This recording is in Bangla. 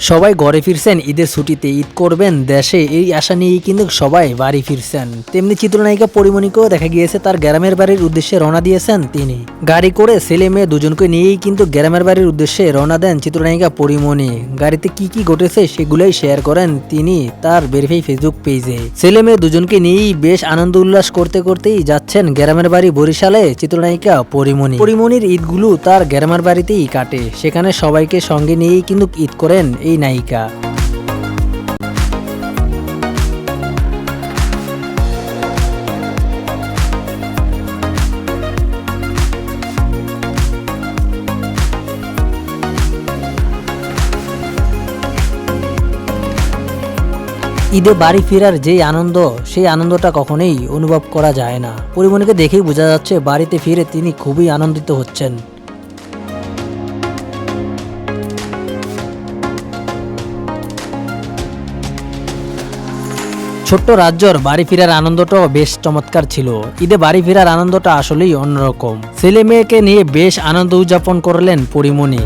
সবাই ঘরে ফিরছেন ঈদের ছুটিতে, ঈদ করবেন দেশে এই আশা নিয়েই কিন্তু সবাই বাড়ি ফিরছেন। তেমনি চিত্রনায়িকা পরিমণিকেও দেখা গিয়েছে তার গ্রামের বাড়ির উদ্দেশ্যে রওনা দিয়েছেন তিনি। গাড়ি করে ছেলে মেয়ে দুজনকে নিয়েই কিন্তু গ্রামের বাড়ির উদ্দেশ্যে রওনা দেন চিত্রনায়িকা পরিমণি। গাড়িতে কি কি ঘটেছে সেগুলোই শেয়ার করেন তিনি তার ভেরিফাই ফেসবুক পেজে। ছেলে মেয়ে দুজনকে নিয়েই বেশ আনন্দ উল্লাস করতে করতেই যাচ্ছেন গ্রামের বাড়ি বরিশালে চিত্রনায়িকা পরিমণি। পরিমণির ঈদগুলো তার গ্রামের বাড়িতেই কাটে, সেখানে সবাইকে সঙ্গে নিয়েই কিন্তু ঈদ করেন এই নায়িকা। ঈদে বাড়ি ফেরার যেই আনন্দ, সেই আনন্দটা কখনোই অনুভব করা যায় না। পরিমণিকে দেখেই বোঝা যাচ্ছে বাড়িতে ফিরে তিনি খুবই আনন্দিত হচ্ছেন। ছোট্ট রাজ্যর বাড়ি ফেরার আনন্দটাও বেশ চমৎকার ছিল। ঈদে বাড়ি ফেরার আনন্দটা আসলেই অন্যরকম। ছেলে মেয়েকে নিয়ে বেশ আনন্দ উদযাপন করলেন পরিমণি।